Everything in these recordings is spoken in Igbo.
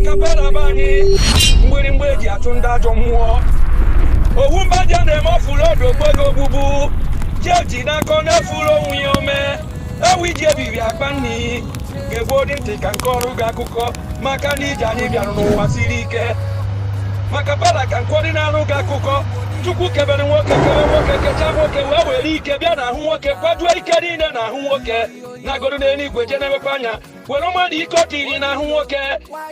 makapela bani mgbiri mgbe eji atụ ndị ajọ mmụọ owu mbaja na-eme ọfụrụ ọdụ okpego ogbugbu jeji n'aka na-efuru onwe ya ome ewu iji ebiri akpa nni ga-egbu dị ntị ka nke ọrụ gị akụkọ maka na ije anyị bịara n'ụwa siri ike makapela ka nkwọdị na-arụ gị akụkọ Chukwu kebere nwoke kebe nwoke kecha nwoke wee were ike bịa n'ahụ nwoke kwajuo ike niile n'ahụ nwoke na-agọdụ n'eluigwe je na-ewekwa anya were mmadụ ike ọ tiri n'ahụ nwoke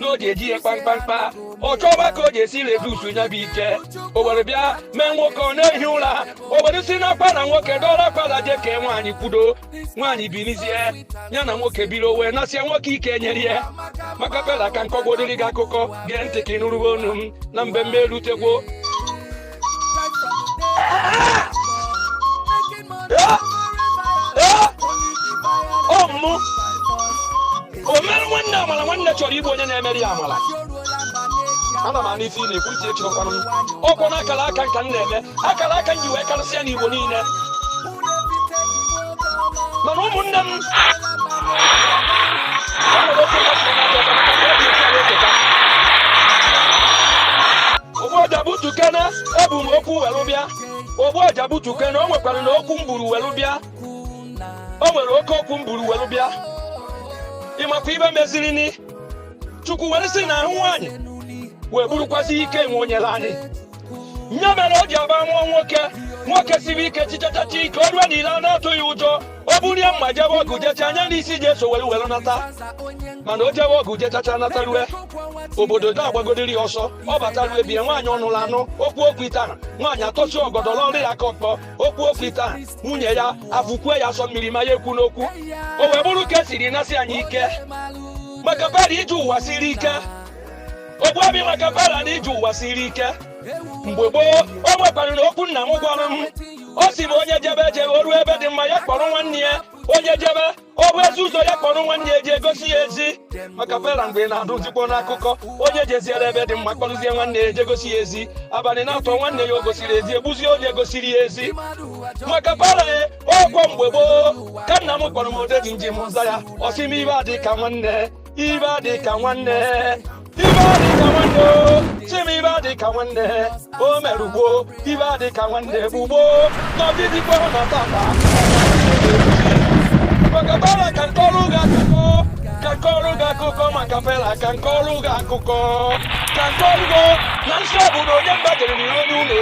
na o ji eji ihe kpamkpamkpa ọ chọba ka o ji esi redusu nya bụ ike o were bịa mee nwoke ọ na-ehi ụra o were si n'akpa na nwoke dọrọ akpala je kee nwaanyị kwudo nwaanyị bilizie ya na nwoke biri wee nasịa nwoke ike nyere ya makapela ka nkọgbodiri gị akụkọ gee ntị ka ị nụrụgo onu m na mbemme erutegwo ọmụ omere nwanne amala nwanne chọrọ igbu onye na-emeri ya amala ana m anụ ife ị na-ekwu isi echekwanụ m ọkwọ na akara aka nka m na-eme akara aka m ji wee karịsịa n'Igbo niile mana ụmụnne m ogbuọja butukene ebu m okwu welu bịa ogbuọja butukene o nwekwara na okwu mburu welu bịa o nwere oke okwu mburu welu bịa ịmakwa ibe meziri ni Chukwu were si na ahụ nwaanyị wee burukwasị ike nwe onyere anyị nya mere o ji aba nwa nwoke siri ike chichachachi ike o rue niile a na-atụghị ụjọ o burie mma jebe ọgụ jecha anya n'isi ji eso were nata mana o jebe ọgụ jechacha nata rue obodo da agbagodiri ọsọ ọ batarue bie nwaanyị ọnụrụ anụ okwu ite nwaanyị atọsi ọgọdọrọ ọrụ ya ka ọkpọ okwu ite nwunye ya afụkwue ya asọ mmiri ma ya ekwu n'okwu o wee bụrụ ka esiri nasị anyị ike makapela ije ụwa siri ike ogbuabi makapela na ije ụwa siri ike mgbe gboo o nwekwara na okwu nna m gwara m ọ sị m onye jebe o ruo ebe dị mma ya kpọrọ nwanne ya onye jebe ọ bụ ezi ụzọ ya kpọrọ nwanne ya eji egosi ya ezi makapela mgbe ị na-adụzikwo n'akụkọ onye jeziere ebe dị mma kpọrụzie nwanne ya eje gosi ya ezi abalị na-atọ nwanne ya o gosiri ezi egbuzie onye gosiri ya ezi makapela ọkwọ mgbe gboo ka nna m kpọrọ m odeji njem nza ya ọ sị m ibe adị ka nwanne ibe adị ka nwanne ibe adị ka nwanne chim ibe adị ka nwanne o mere ugbo ibe adị ka nwanne bụ gboo n'ọdịdịkwa na tata makapela ka nkọrụ gị akụkọ makapela ka nkọrụ gị akụkọ ka nkọrụ gị na nsọ obodo onye mba jere n'iro n'ụlọ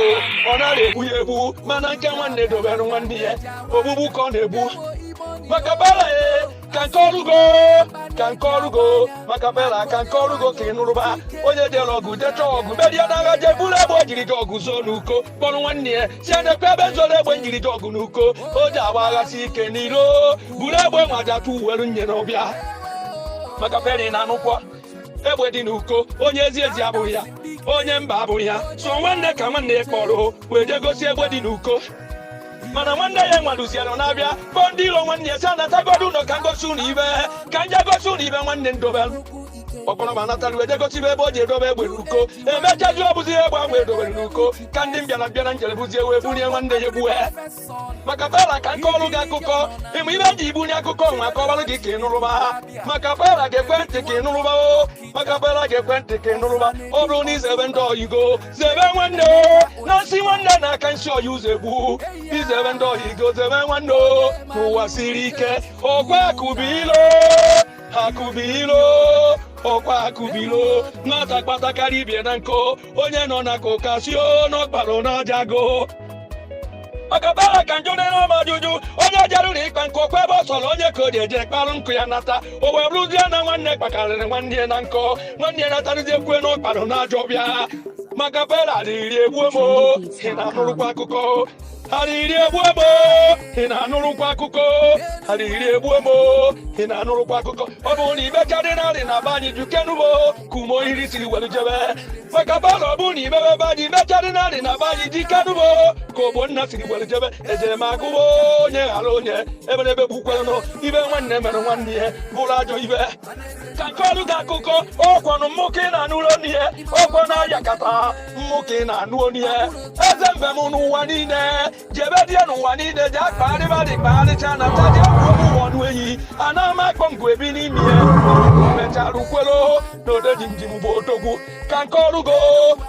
ọ nara egbu ya egbu mana nke nwanne dobere nwanne ya ogbugbu ka ọ na-egbu makapela ka nkọrụ gị makapela ka nkọrụ gị ka ị nụrụba onye jere ọgụ jecha ọgụ merie n'agha je buru egbe o jiri ji ọgụ zoo n'uko kpọrọ nwanne ya si adekwa ebe zoro egbe njiri ji ọgụ n'uko o ji agba aghasi ike n'iro buru egbe nwajatụ uweru nye n'ọbịa makapela ị na-anụkwa egbe dị n'uko onye ezi abụghị ya onye mba abụghị ya so nwanne ka nwanne ya kpọrọ wee je gosi egbe dị n'uko mana nwanne ya nwaluziara na-abịa kpọọ ndị iro nwanne ya si anatagodu ụlọ ka ngosi ụlọ ibe ka nje gosi ụlọ ibe nwanne ndobelu ọkpọrọ ma natara wee jegosi ebe o ji edobe egbe n'uko emechaji ọbụzi egbe ahụ edobere n'uko ka ndị mbịara njere buzie wee bulie nwanne ya egbue makapela ka nkọrụ gị akụkọ ịmụ ibe ji ibunye akụkọ nwa akọbalụ gị ka ị nụrụba makapela ga-ekwe ntị ka ị nụrụba makapela ga-ekwe ntị ka ị nụrụba ọ bụrụ na izebe ndị oyigo zebe nwanne na nsị nwanne na aka nsị oyi ụzọ egbu izebe ndị oyigo zebe nwanne n'ụwa siri ike ọkwa akụbilo ọkwa akụbilo nwata kpatakarị ibie na nkụ onye nọ na kokasio n'ọkpara n'ajago makapela ka njọ na ọma ajụjụ onye jerụrụ ịkpa nkụ ọkwa ebe ọ sọrọ onye ka o ji eje kparụ nkụ ya nata o wee bụrụzie na nwanne kpakarịrị nwanne ya na nkụ nwanne ya natarịzie kwue n'ọkpara n'ajọ bịa makapela riri egbuo m ị na-anụrụkwa akụkọ hariri egbuo m ị na-anụrụkwa akụkọ hariri egbuo m ị na-anụrụkwa akụkọ ọ bụ na ibecharị narị na be anyị jukenumo ka ume ohiri siri were jebe makapela ọ bụ na imebe ebe anyị mecharị narị na be anyị dikenumo ka ogbonna siri were jebe ejere m agụwo onye ghara onye eberebe gbukwerenụ ibe nwanne mere nwanne ya bụrụ ajọ ibe ka nkọrụ gị akụkọ ọkwanụ mmụka ị na-anụrụ onu ya ọkwọ na-ayakata mmụka ị na-anụ onu ya eze mbe m n'ụwa niile jebe die n'ụwa niile ji akpagharịbadị kpagharịcha na taji akwụọ ụwa ọnụ eyi ana m akpọ ngụ ebi n'ime ya mechara ukwelo n'ode jinjim bụ odogwu ka nke ọrụ go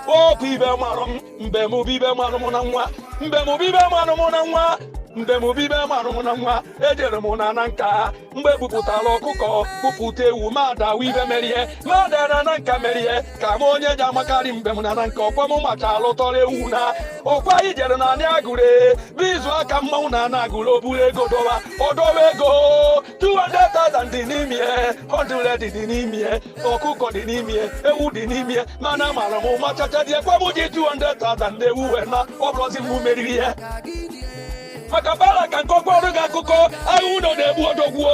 okwu ibe marụ m mbe mụ bibe marụ m na nwa mbe mụ bibe marụ m na nwa mgbe m bibe marụ m na nwa ejere m na nka mgbe bupụtara ọkụkọ bupụta ewu mada ibe merie mada na nka merie ka m onye ji amakarị mgbe m na nka ọkwa m macha alụtọrọ ewu na ọkwa anyị jere na anị agụre bụ izu aka mmanwụ na ana agụrụ oburu ego ọdọwa ego 200,000 dị n'ime 100 dị n'ime ọkụkọ dị n'ime ewu dị n'ime mana mara m machacha dị ekwe m ji 200,000 na ewu wee na ọbụrọzi m meriri ya maka bala ka nkọkwa ọrụ gị akụkọ agha ụnọ na-egbu odogwu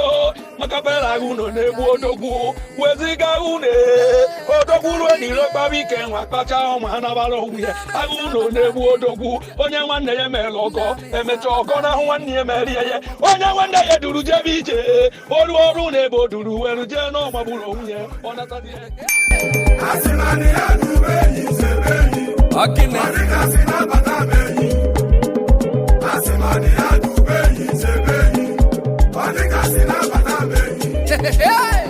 maka bala agha ụnọ na-egbu odogwu weziga une odogwu ruo n'iro kpawa ike nwa kpacha ọma anabara onwe ya agha ụnọ na-egbu odogwu onye nwanne ya mere ọgọ emecha ọgọ n'ahụ nwanne ya merie ya onye nwanne ya duru jebe ije olu ọrụ na-ebe o duru were jee n'ọgbagburu onwe ya ọ natadị Hey!